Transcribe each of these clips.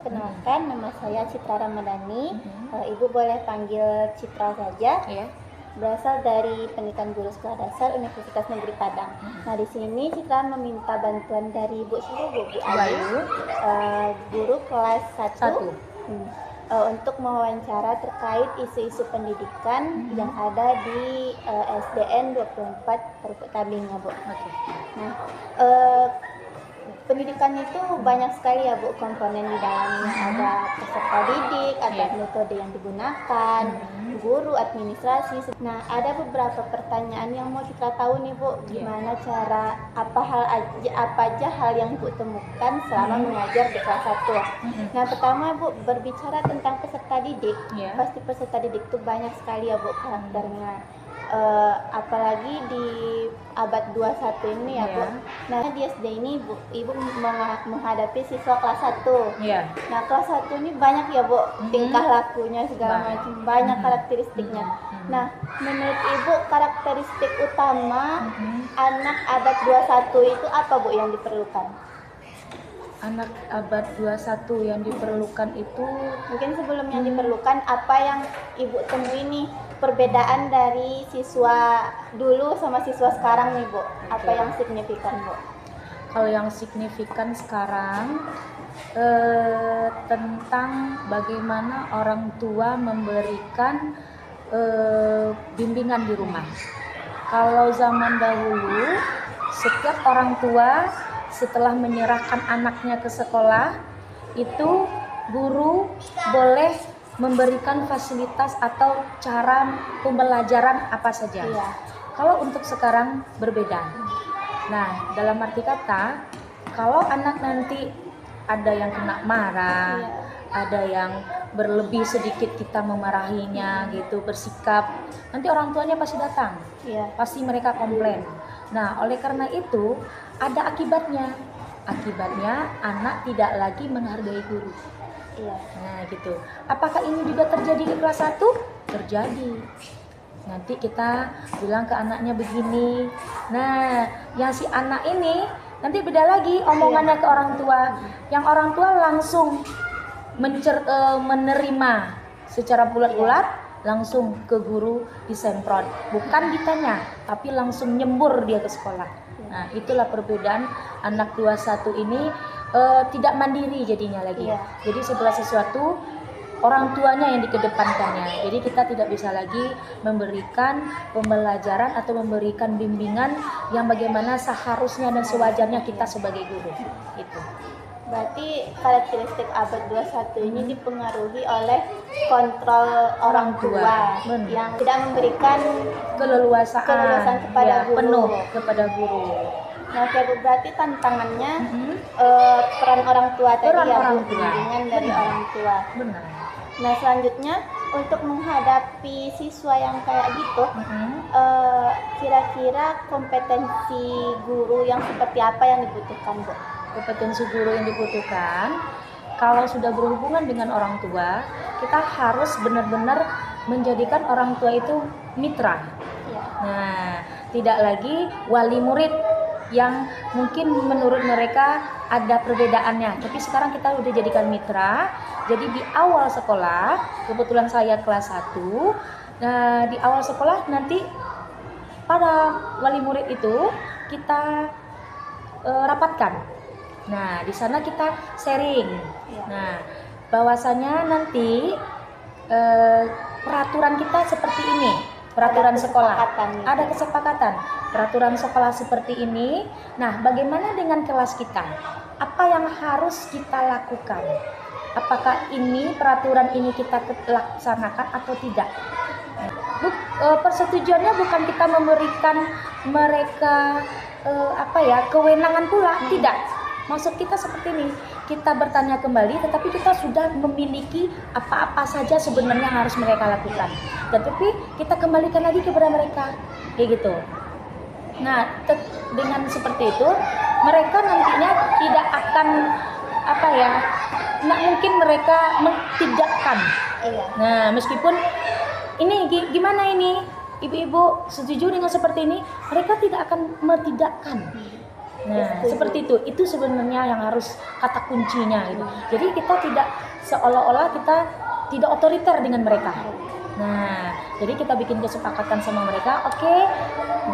Kenalkan, nama saya Citra Ramadhani. Ibu boleh panggil Citra saja. Iya. Berasal dari Pendidikan Guru Sekolah Dasar Universitas Negeri Padang. Nah, di sini Citra meminta bantuan dari Bu Ayu, guru kelas 1. Untuk mewawancara terkait isu-isu pendidikan yang ada di SDN 24 Perukut Tabing, Bu. Nah, pendidikan itu banyak sekali ya Bu komponen di dalamnya. Ada peserta didik, ada metode yang digunakan, guru, administrasi. Nah, ada beberapa pertanyaan yang mau kita tahu nih Bu, gimana cara apa aja hal yang Bu temukan selama mengajar di kelas 1. Nah, pertama Bu, berbicara tentang peserta didik. Pasti peserta didik itu banyak sekali ya Bu karakternya. Apalagi di abad 21 ini ya Bu. Nah, di SD ini Ibu menghadapi siswa kelas 1. Nah, kelas 1 ini banyak ya Bu tingkah lakunya segala macam, banyak karakteristiknya. Nah, menurut Ibu karakteristik utama anak abad 21 itu apa Bu yang diperlukan? Anak abad 21 yang diperlukan itu, mungkin sebelum yang diperlukan, apa yang Ibu temui nih perbedaan dari siswa dulu sama siswa sekarang nih Bu? Apa yang signifikan Bu? Kalau yang signifikan sekarang tentang bagaimana orang tua memberikan bimbingan di rumah. Kalau zaman dahulu setiap orang tua setelah menyerahkan anaknya ke sekolah itu guru boleh memberikan fasilitas atau cara pembelajaran apa saja. Kalau untuk sekarang berbeda. Nah, dalam arti kata, kalau anak nanti ada yang kena marah, ada yang berlebih sedikit kita memarahinya gitu, bersikap, nanti orang tuanya pasti datang. Pasti mereka komplain. Nah, oleh karena itu ada akibatnya. Akibatnya anak tidak lagi menghargai guru. Nah, gitu. Apakah ini juga terjadi di kelas 1? Terjadi. Nanti kita bilang ke anaknya begini. Nah, yang si anak ini nanti beda lagi omongannya ke orang tua. Yang orang tua langsung menerima secara bulat-bulat, langsung ke guru disemprot. Bukan ditanya, tapi langsung nyembur dia ke sekolah. Nah, itulah perbedaan anak 21 ini tidak mandiri jadinya lagi. Jadi segala sesuatu orang tuanya yang dikedepankannya. Jadi kita tidak bisa lagi memberikan pembelajaran atau memberikan bimbingan yang bagaimana seharusnya dan sewajarnya kita sebagai guru. Itu. Berarti karakteristik abad 21 ini dipengaruhi oleh kontrol orang tua yang tidak memberikan keleluasaan kepada guru. Penuh kepada guru. Nah, berarti tantangannya peran orang tua tadi, bimbingan dari orang tua. Benar. Nah, selanjutnya untuk menghadapi siswa yang kayak gitu, kira-kira kompetensi guru yang seperti apa yang dibutuhkan Bu? Kompetensi guru yang dibutuhkan, kalau sudah berhubungan dengan orang tua, kita harus benar-benar menjadikan orang tua itu mitra. Nah, tidak lagi wali murid yang mungkin menurut mereka ada perbedaannya, tapi sekarang kita udah jadikan mitra. Jadi di awal sekolah, kebetulan saya kelas 1, nah di awal sekolah nanti pada wali murid itu kita rapatkan. Nah, di sana kita sharing. Nah, bahwasanya nanti peraturan kita seperti ini, peraturan sekolah. Ada kesepakatan. Peraturan sekolah seperti ini. Nah, bagaimana dengan kelas kita? Apa yang harus kita lakukan? Apakah ini peraturan ini kita laksanakan atau tidak? Persetujuannya bukan kita memberikan mereka kewenangan pula, tidak. Maksud kita seperti ini, kita bertanya kembali, tetapi kita sudah memiliki apa-apa saja sebenarnya yang harus mereka lakukan. Tetapi kita kembalikan lagi kepada mereka, kayak gitu. Nah, dengan seperti itu, mereka nantinya tidak akan nggak mungkin mereka mentidakkan. Nah, meskipun ini gimana ini, ibu-ibu setuju dengan seperti ini, mereka tidak akan mentidakkan. Nah, Setuju. seperti itu sebenarnya yang harus kata kuncinya gitu. Jadi kita tidak seolah-olah kita tidak otoriter dengan mereka. Nah, jadi kita bikin kesepakatan sama mereka, oke.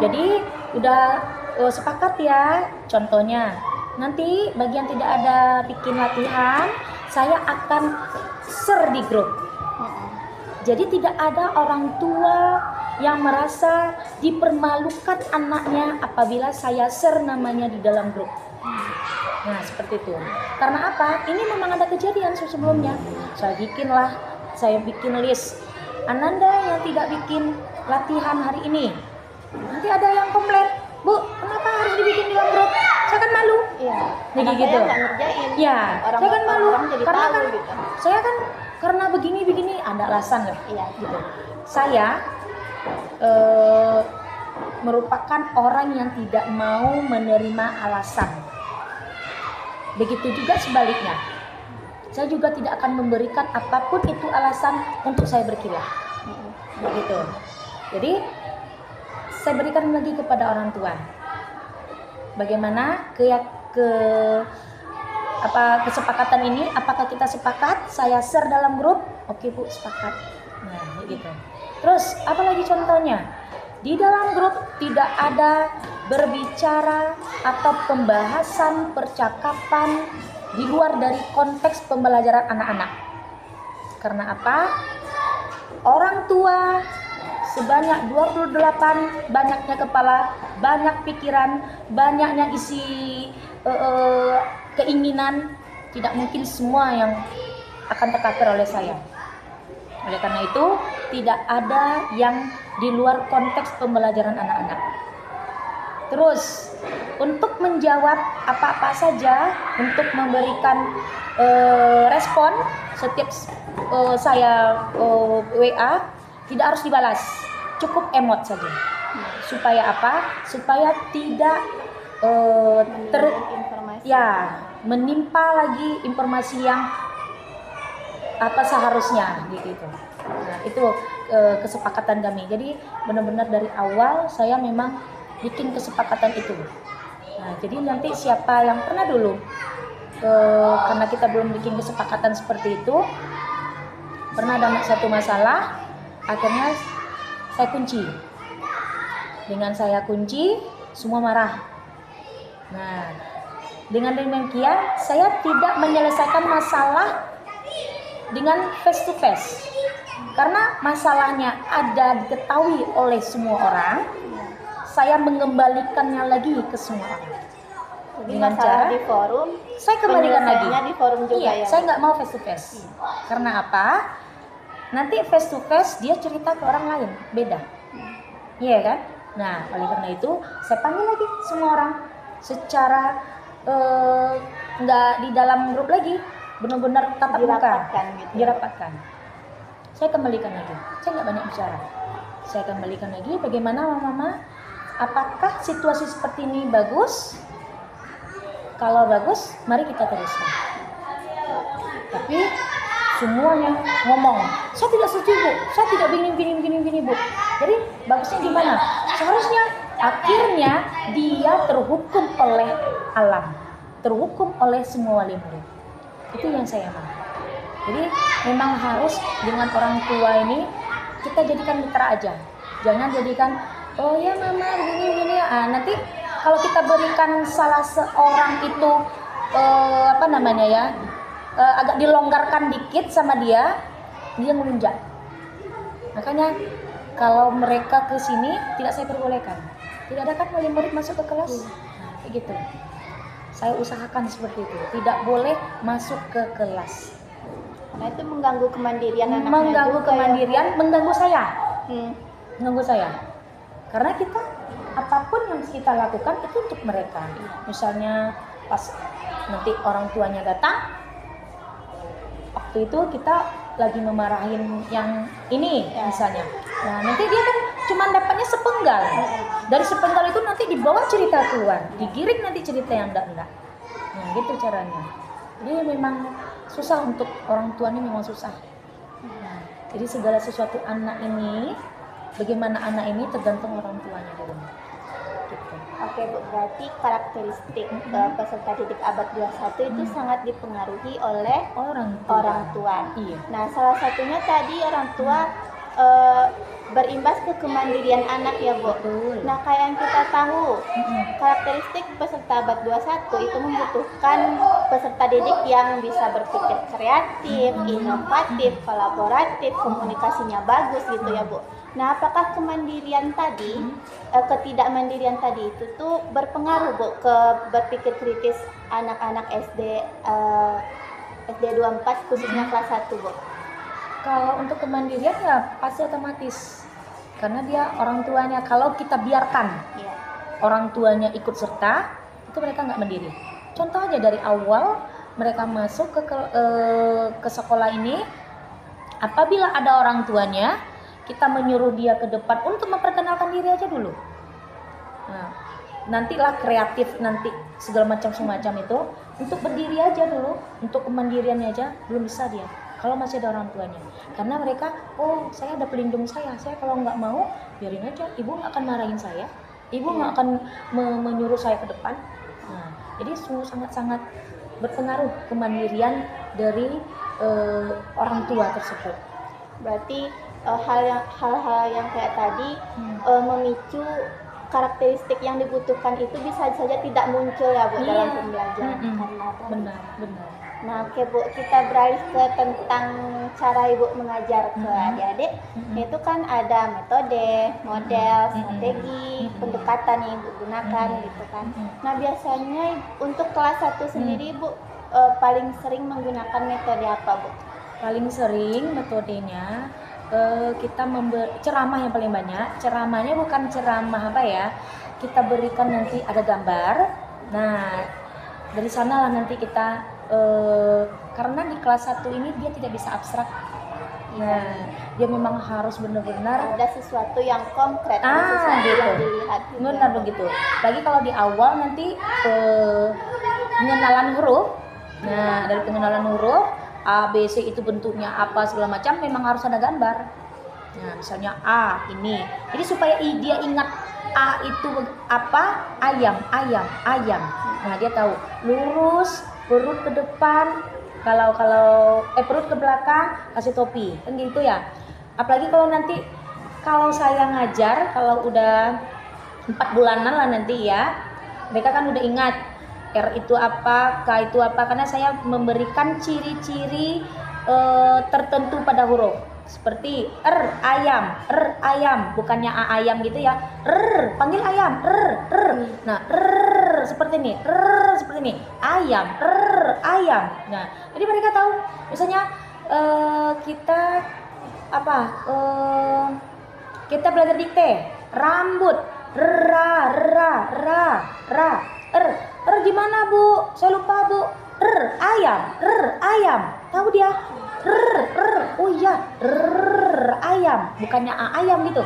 Jadi udah sepakat ya. Contohnya, nanti bagian tidak ada bikin latihan, saya akan share di grup. Jadi tidak ada orang tua yang merasa dipermalukan anaknya apabila saya share namanya di dalam grup. Nah, seperti itu. Karena apa? Ini memang ada kejadian sebelumnya. Saya bikin list. Ananda yang tidak bikin latihan hari ini. Nanti ada yang komplain, Bu, kenapa harus dibikin di dalam grup? Saya kan malu. Iya. Jadi Karena gitu. saya nggak ngerjain. Ya, Orang saya kan malu. orang jadi Karena tahu kan gitu. saya kan karena begini ada alasan lah. Iya. Gitu. Saya merupakan orang yang tidak mau menerima alasan. Begitu juga sebaliknya. Saya juga tidak akan memberikan apapun itu alasan untuk saya berkilah. Begitu. Jadi saya berikan lagi kepada orang tua. Bagaimana kesepakatan ini? Apakah kita sepakat? Saya share dalam grup. Oke Bu, sepakat. Nah, gitu. Terus apa lagi contohnya? Di dalam grup tidak ada berbicara atau pembahasan percakapan di luar dari konteks pembelajaran anak-anak. Karena apa? Orang tua sebanyak 28, banyaknya kepala, banyak pikiran, banyaknya isi keinginan, tidak mungkin semua yang akan tercover oleh saya. Oleh karena itu, tidak ada yang di luar konteks pembelajaran anak-anak. Terus, untuk menjawab apa-apa saja, untuk memberikan respon setiap saya WA, tidak harus dibalas, cukup emot saja. Supaya apa? Supaya tidak Informasi. menimpa lagi informasi yang apa seharusnya gitu. Nah, itu kesepakatan kami. Jadi benar-benar dari awal saya memang bikin kesepakatan itu. Nah, jadi nanti siapa yang pernah dulu karena kita belum bikin kesepakatan seperti itu, pernah ada satu masalah, akhirnya saya kunci. Dengan saya kunci, semua marah. Nah, dengan demikian saya tidak menyelesaikan masalah dengan face to face, karena masalahnya ada diketahui oleh semua orang. Saya mengembalikannya lagi ke semua orang. Jadi Dengan masalah cara di forum, saya kembalikan lagi. penyelesaiannya di forum juga Iya, ya. saya nggak mau face to face. Karena apa? Nanti face to face dia cerita ke orang lain, beda. Iya kan? Nah, oleh karena itu saya panggil lagi semua orang secara nggak di dalam grup lagi, benar-benar tatap muka, Dirapatkan gitu. dirapatkan. Saya kembalikan lagi. Saya nggak banyak bicara. Saya kembalikan lagi. Bagaimana mama? Apakah situasi seperti ini bagus? Kalau bagus, mari kita teruskan. Tapi semuanya ngomong, saya tidak setuju Bu, saya tidak begini Bu. Jadi bagusnya gimana? Seharusnya akhirnya dia terhukum oleh alam, terhukum oleh semua wali murid. Itu yang saya mau. Jadi memang harus dengan orang tua ini kita jadikan mitra aja, jangan jadikan oh ya mama begini nanti kalau kita berikan salah seorang itu agak dilonggarkan dikit sama dia melunjak. Makanya kalau mereka ke sini tidak saya perbolehkan. Tidak ada kan wali murid masuk ke kelas. Nah, kayak gitu. Saya usahakan seperti itu. Tidak boleh masuk ke kelas. Karena itu mengganggu kemandirian anaknya Mengganggu juga, kemandirian, mengganggu saya. ya. Mengganggu saya. Karena kita apapun yang kita lakukan itu untuk mereka. Misalnya pas nanti orang tuanya datang, waktu itu kita lagi memarahin yang ini misalnya. Nah, nanti dia kan cuma dapatnya sepenggal. Dari sepenggal itu nanti dibawa cerita keluar, digiring nanti cerita yang enggak. Nah, gitu caranya. Jadi memang susah untuk orang tua ini, memang susah. Nah, jadi segala sesuatu anak ini, bagaimana anak ini tergantung orang tuanya dulu. Gitu. Oke, Oke Bu, berarti karakteristik peserta didik abad 21 itu sangat dipengaruhi oleh orang tua. Iya. Nah, salah satunya tadi orang tua berimbas ke kemandirian anak ya Bu. Betul. Nah, kayak yang kita tahu, karakteristik peserta abad 21 itu membutuhkan peserta didik yang bisa berpikir kreatif, inovatif, kolaboratif, komunikasinya bagus gitu ya Bu. Nah, apakah kemandirian tadi, ketidakmandirian tadi itu tuh berpengaruh Bu ke berpikir kritis anak-anak SD 24 khususnya kelas 1 Bu? Kalau untuk kemandirian ya pasti otomatis, karena dia orang tuanya. Kalau kita biarkan Iya. orang tuanya ikut serta, itu mereka nggak mandiri. Contoh aja dari awal mereka masuk ke sekolah ini, apabila ada orang tuanya, kita menyuruh dia ke depan untuk memperkenalkan diri aja dulu. Nah, nantilah kreatif, nanti segala macam semacam itu, untuk berdiri aja dulu, untuk kemandiriannya aja belum bisa dia kalau masih ada orang tuanya. Karena mereka, oh saya ada pelindung saya kalau nggak mau biarin aja, ibu nggak akan marahin saya, ibu nggak akan menyuruh saya ke depan. Nah, jadi sangat-sangat berpengaruh kemandirian dari orang tua tersebut. Berarti hal-hal yang kayak tadi memicu karakteristik yang dibutuhkan itu bisa saja tidak muncul ya Bu dalam pembelajaran. Benar. Nah, oke Bu, kita beralih ke tentang cara Ibu mengajar ke adik-adik. Yaitu kan ada metode, model, strategi, pendekatan yang Ibu gunakan gitu kan. Nah, biasanya untuk kelas 1 sendiri Ibu paling sering menggunakan metode apa Bu? Paling sering metodenya kita ceramah yang paling banyak. Ceramahnya bukan ceramah apa ya, kita berikan nanti ada gambar. Nah, dari sanalah nanti kita karena di kelas 1 ini dia tidak bisa abstrak. Nah, dia memang harus benar-benar ada sesuatu yang konkret, ada sesuatu gitu. yang dilihat. Benar begitu. Lagi kalau di awal nanti pengenalan huruf. Nah, dari pengenalan huruf A, B, C itu bentuknya apa segala macam, memang harus ada gambar. Nah, misalnya A ini. Jadi supaya dia ingat A itu apa? Ayam. Nah, dia tahu lurus, perut ke depan, kalau perut ke belakang, kasih topi. Kan gitu ya. Apalagi kalau saya ngajar, kalau udah 4 bulanan lah nanti ya, mereka kan udah ingat R itu apa, K itu apa, karena saya memberikan ciri-ciri tertentu pada huruf. Seperti R ayam, bukannya A ayam gitu ya. Panggil ayam, Nah, seperti ini, seperti ini. Ayam. Nah, jadi mereka tahu. Misalnya kita kita belajar dikte, rambut, gimana Bu? Saya lupa Bu. Ayam. Tahu dia? Oh iya, ayam. Bukannya A ayam gitu.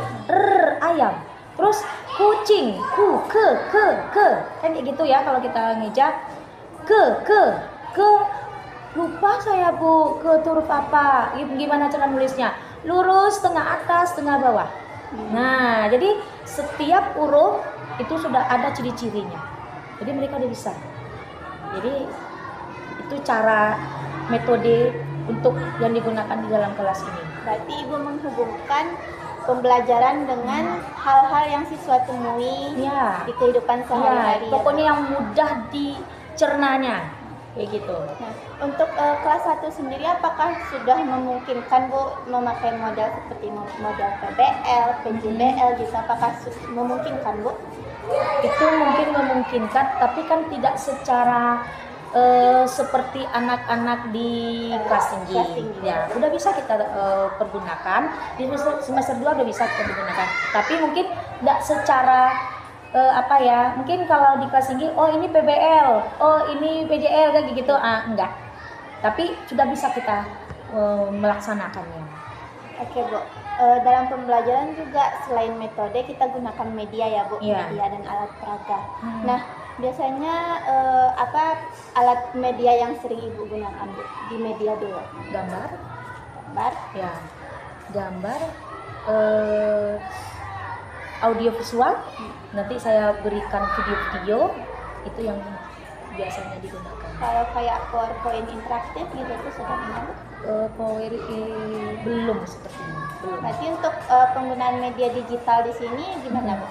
Ayam. Terus kucing, ke. Kan kayak gitu ya kalau kita ngeja. Ke. Lupa saya Bu, ke huruf apa? Gimana cara nulisnya? Lurus, tengah atas, tengah bawah. Nah, jadi setiap huruf itu sudah ada ciri-cirinya. Jadi mereka udah bisa. Jadi itu cara metode untuk yang digunakan di dalam kelas ini. Berarti Ibu menghubungkan pembelajaran dengan hal-hal yang siswa temui di kehidupan sehari-hari. Pokoknya yang mudah dicernanya, kayak gitu. Nah, untuk kelas 1 sendiri apakah sudah memungkinkan Bu memakai model seperti model PBL, PJBL gitu? Apakah memungkinkan Bu? Itu mungkin memungkinkan, tapi kan tidak secara seperti anak-anak di kelas tinggi. Ya, udah bisa kita pergunakan di semester 2 udah bisa kita pergunakan. Tapi mungkin tidak secara mungkin kalau di kelas tinggi, oh ini PBL, oh ini PJL kayak gitu, enggak. Tapi sudah bisa kita melaksanakannya. Oke Bu, dalam pembelajaran juga selain metode kita gunakan media ya Bu, media dan alat peraga. Nah, biasanya alat media yang sering Ibu gunakan Bu di media dulu? Gambar. Ya, gambar. audio visual. Nanti saya berikan video-video itu yang biasanya digunakan. Kalau kayak PowerPoint interaktif gitu tuh sudah pernah? Belum sepertinya. Belum. Berarti untuk penggunaan media digital di sini gimana, Bu?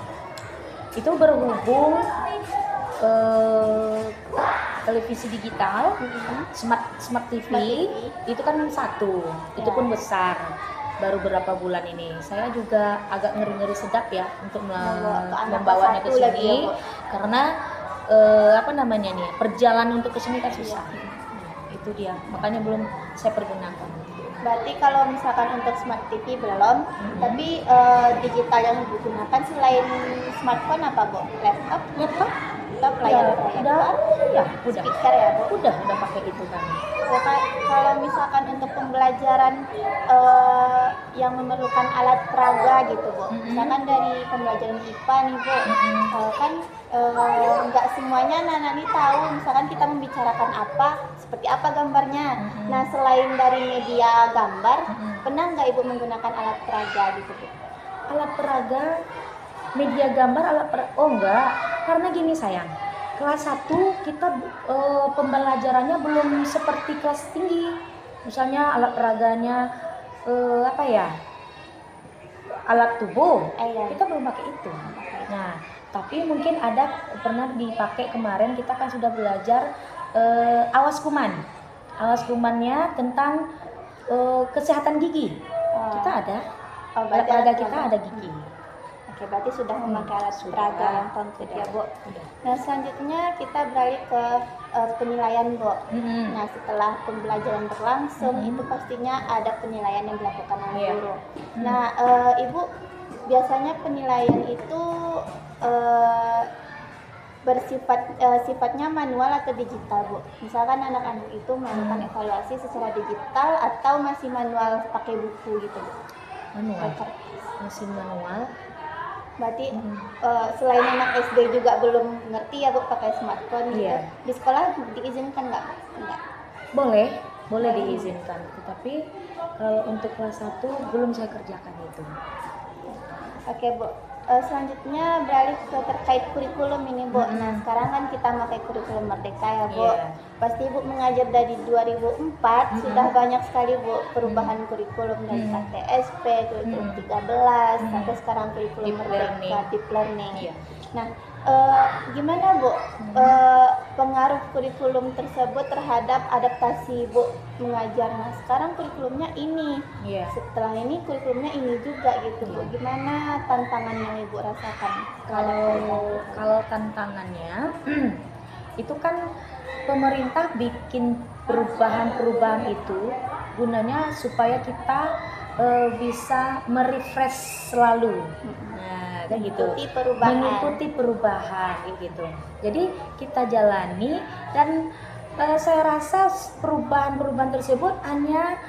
Itu berhubung televisi digital, smart TV, itu kan satu, itu pun besar. Baru berapa bulan ini, saya juga agak ngeri-ngeri sedap ya untuk membawanya ke sini, karena apa namanya nih, perjalanan untuk ke sini kan susah. Itu dia, makanya belum saya pergunakan. Berarti kalau misalkan untuk smart TV belum, tapi digital yang digunakan selain smartphone apa, Bu? Laptop? Laptop, layar proyektor? Udah. Speaker ya, Bu? Udah pakai itu kan. Kalau misalkan untuk pembelajaran yang memerlukan alat peraga gitu, Bu. Misalkan dari pembelajaran IPA nih, Bu. Kan nggak semuanya anak-anak ini tahu misalkan kita membicarakan apa, seperti apa gambarnya. Nah, selain dari media gambar, pernah nggak Ibu menggunakan alat peraga gitu, Bu? Alat peraga, media gambar, oh enggak, karena gini sayang, kelas 1 kita pembelajarannya belum seperti kelas tinggi. Misalnya alat peraganya apa ya, alat tubuh, kita belum pakai itu. Nah, tapi mungkin ada pernah dipakai kemarin, kita kan sudah belajar awas kumannya tentang kesehatan gigi. Kita ada alat peraga, kita ada gigi. Oke, berarti sudah memakai alat peraga yang konkret ya, Bu. Nah, selanjutnya kita beralih ke penilaian, Bu. Nah, setelah pembelajaran berlangsung, itu pastinya ada penilaian yang dilakukan oleh guru. Nah, Ibu, biasanya penilaian itu sifatnya manual atau digital, Bu? Misalkan anak-anak itu melakukan evaluasi secara digital atau masih manual pakai buku gitu, Bu? Masih manual. Berarti selain anak SD juga belum ngerti ya, Bu, pakai smartphone gitu. Di sekolah diizinkan nggak? Enggak. Boleh diizinkan. Tetapi kalau untuk kelas 1 belum saya kerjakan itu. Oke, Bu. Selanjutnya beralih ke terkait kurikulum ini, Bu. Nah, sekarang kan kita pakai kurikulum Merdeka ya, Bu. Pasti Ibu mengajar dari 2004, sudah banyak sekali, Bu, perubahan kurikulum dari KTSP, kurikulum 13, sampai sekarang kurikulum Merdeka, Deep Learning. Nah, gimana, Bu, pengaruh kurikulum tersebut terhadap adaptasi Ibu mengajar? Nah, sekarang kurikulumnya ini, setelah ini kurikulumnya ini juga gitu, Bu. Gimana tantangan yang Ibu rasakan? Kalau tantangannya itu kan pemerintah bikin perubahan itu gunanya supaya kita bisa merefresh selalu. Nah, kan gitu. Mengikuti perubahan gitu. Jadi kita jalani, dan saya rasa perubahan tersebut hanya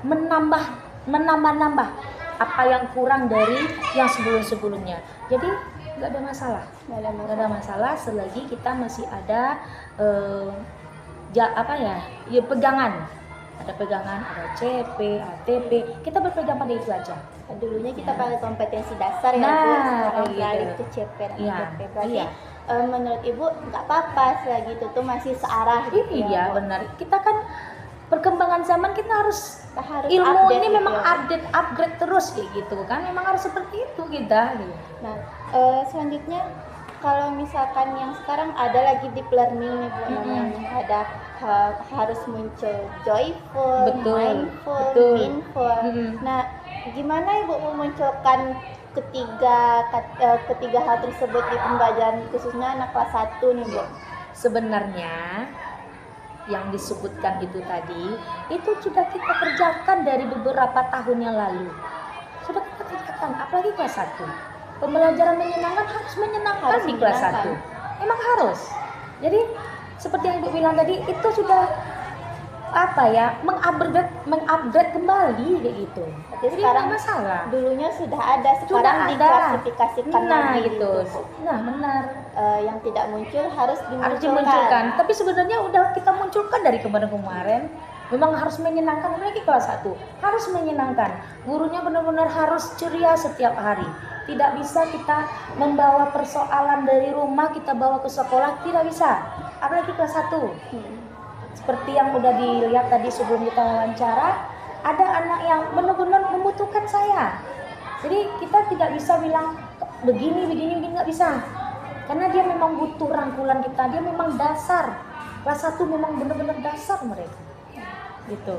menambah apa yang kurang dari yang sebelumnya. Jadi nggak ada masalah selagi kita masih ada pegangan. Ada pegangan, ada CP, ATP, kita berpegang pada itu aja. Dulunya kita pakai kompetensi dasar ya, Bu, sekarang beralih ke CP dan ATP. Berarti menurut Ibu nggak apa-apa selagi itu tuh masih searah gitu. Iya, benar. Kita kan perkembangan zaman, kita harus ilmu ini memang upgrade terus gitu kan, memang harus seperti itu kita gitu. Nah, selanjutnya kalau misalkan yang sekarang ada lagi deep learning nih, Bu, namanya ada harus muncul joyful, mindful, meaningful. Nah, gimana Ibu memunculkan ketiga hal tersebut di pembelajaran khususnya anak kelas 1 nih, Bu? Sebenarnya yang disebutkan itu tadi, itu sudah kita kerjakan dari beberapa tahun yang lalu. Sudah kita kerjakan, apalagi kelas 1. Pembelajaran menyenangkan harus menyenangkan di kelas 1. Emang harus. Jadi seperti yang Ibu bilang tadi, itu sudah mengupgrade kembali kayak gitu. Jadi sekarang masalah. Dulunya sudah ada, sekarang diklasifikasikan lagi gitu. Nah, benar. Yang tidak muncul harus dimunculkan. Tapi sebenarnya udah kita munculkan dari kemarin. Memang harus menyenangkan, apalagi kelas 1. Harus menyenangkan. Gurunya benar-benar harus ceria setiap hari. Tidak bisa kita membawa persoalan dari rumah kita bawa ke sekolah, tidak bisa. Apalagi kelas 1. Seperti yang udah dilihat tadi sebelum kita wawancara, ada anak yang benar-benar membutuhkan saya. Jadi kita tidak bisa bilang begini nggak bisa. Karena dia memang butuh rangkulan kita, dia memang dasar. Kelas 1 memang benar-benar dasar mereka. Gitu.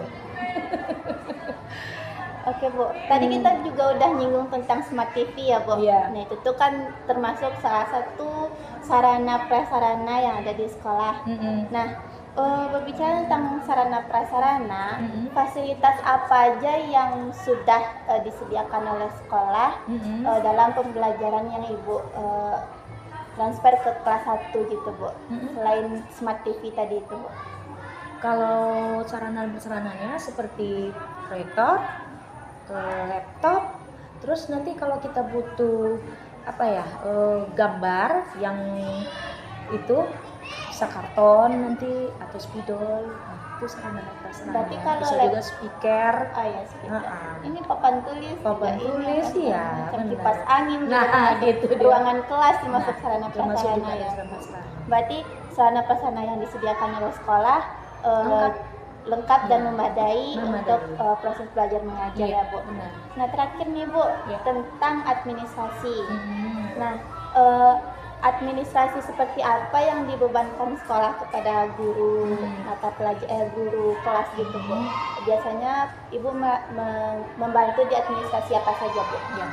Oke Bu, tadi kita juga udah nyinggung tentang Smart TV ya Bu. Iya. Nah itu tuh kan termasuk salah satu sarana prasarana yang ada di sekolah. Nah berbicara tentang sarana prasarana, fasilitas apa aja yang sudah disediakan oleh sekolah dalam pembelajaran yang Ibu transfer ke kelas 1 gitu Bu, selain Smart TV tadi itu Bu? Kalau sarana-sarananya seperti proyektor, laptop, terus nanti kalau kita butuh gambar yang itu bisa karton nanti atau spidol, itu sarana prasarana. Berarti kalau bisa juga speaker. Oh ya speaker. Ini papan tulis. Papan tulis ya. Macam kipas angin. Nah, gitu. Ruangan kelas termasuk sarana termasuk prasarana juga ya. prasarana. Berarti sarana prasarana yang disediakan oleh sekolah lengkap dan memadai untuk proses belajar mengajar ya Bu. Benar. Nah terakhir nih Bu, tentang administrasi. Nah administrasi seperti apa yang dibebankan sekolah kepada guru mata pelajar guru kelas gitu Bu? Biasanya Ibu membantu di administrasi apa saja Bu? Ya.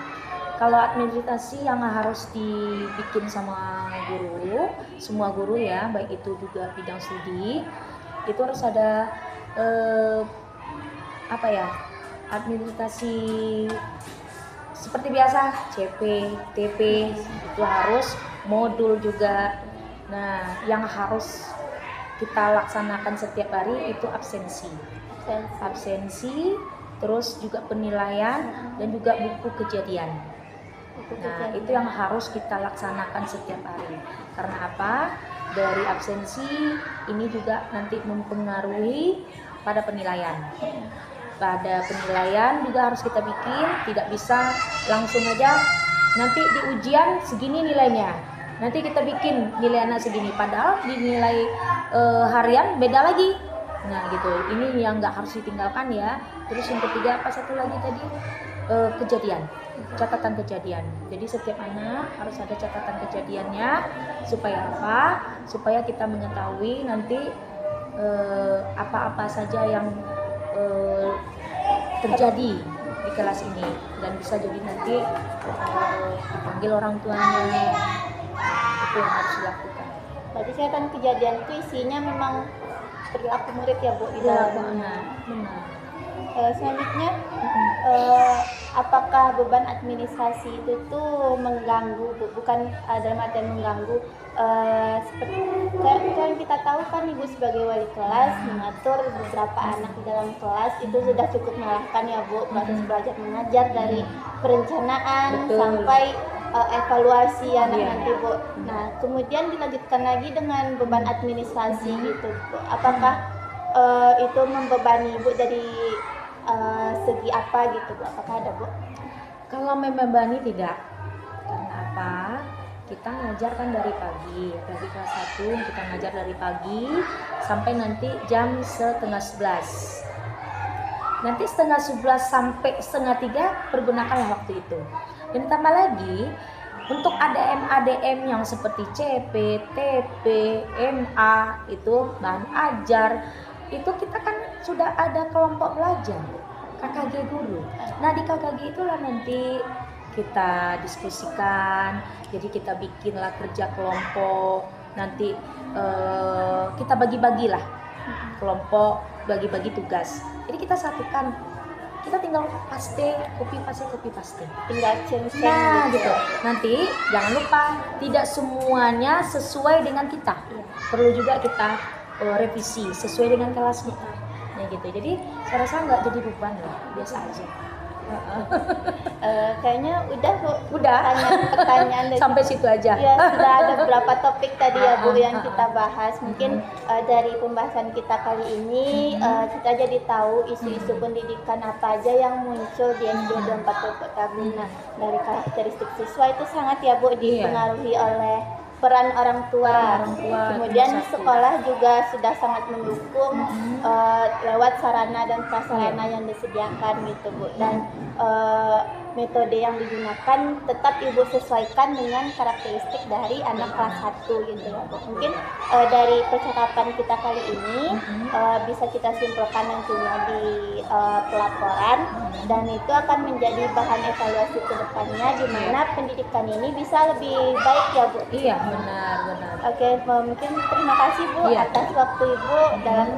Kalau administrasi yang harus dibikin sama guru, semua guru ya, baik itu juga bidang studi, itu harus ada administrasi seperti biasa, CP, TP, itu harus, modul juga. Nah, yang harus kita laksanakan setiap hari itu absensi, terus juga penilaian dan juga buku kejadian. Nah, itu yang harus kita laksanakan setiap hari. Karena apa? Dari absensi ini juga nanti mempengaruhi pada penilaian. Pada penilaian juga harus kita bikin, tidak bisa langsung aja nanti di ujian segini nilainya. Nanti kita bikin nilai anak segini, padahal di nilai harian beda lagi. Nah gitu, ini yang nggak harus ditinggalkan ya. Terus yang ketiga apa satu lagi tadi? Catatan kejadian. Jadi setiap anak harus ada catatan kejadiannya supaya apa? Supaya kita mengetahui nanti apa-apa saja yang terjadi di kelas ini dan bisa jadi nanti dipanggil orang tuanya. Itu yang harus dilakukan. Berarti catatan kejadian itu isinya memang perilaku murid ya Bu di dalamnya. Benar. Selanjutnya apakah beban administrasi itu tuh mengganggu Bu? Bukan dalam artian mengganggu seperti yang kita tahu kan Ibu sebagai wali kelas mengatur beberapa anak di dalam kelas itu sudah cukup melelahkan ya Bu, proses belajar mengajar dari perencanaan sampai evaluasi anak nanti Bu. Nah kemudian dilanjutkan lagi dengan beban administrasi gitu Bu. Apakah itu membebani Ibu dari segi apa gitu Bu? Apakah ada Bu? Kalau membebani tidak. Karena apa? Kita ngajar kan dari pagi kelas 1 kita ngajar dari pagi sampai nanti jam 10:30. Nanti 10:30 sampai 2:30 pergunakanlah waktu itu. Dan tambah lagi untuk ADM yang seperti CP, TP, MA itu bahan ajar itu kita kan sudah ada kelompok belajar KKG guru. Nah di KKG itulah nanti kita diskusikan, jadi kita bikinlah kerja kelompok, nanti kita bagi-bagilah kelompok, bagi-bagi tugas. Jadi kita satukan, kita tinggal copy paste. Tinggal change gitu. Nanti jangan lupa tidak semuanya sesuai dengan kita. Perlu juga kita revisi sesuai dengan kelas kita. Nah gitu. Jadi saya rasa nggak jadi beban lah, biasa aja. Kayaknya udah Bu. Udah. Pertanyaan dari Sampai situ aja. ya, sudah ada beberapa topik tadi ya Bu yang kita bahas. Mungkin dari pembahasan kita kali ini kita jadi tahu isu-isu pendidikan apa aja yang muncul di SD 24 Kota Buna. Dari karakteristik siswa itu sangat ya Bu dipengaruhi oleh peran orang tua. Kemudian sekolah juga sudah sangat mendukung lewat sarana dan prasarana yang disediakan gitu Bu. Dan metode yang digunakan tetap Ibu sesuaikan dengan karakteristik dari anak kelas 1 gitu ya Bu. Mungkin dari percakapan kita kali ini bisa kita simpulkan nantinya di pelaporan, dan itu akan menjadi bahan evaluasi ke depannya di mana pendidikan ini bisa lebih baik ya Bu. Iya, benar. Oke, mungkin terima kasih Bu atas waktu Ibu dalam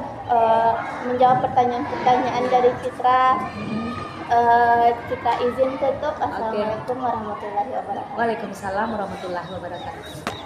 menjawab pertanyaan-pertanyaan dari Citra. Kita izin tutup. Assalamualaikum warahmatullahi wabarakatuh. Waalaikumsalam warahmatullahi wabarakatuh.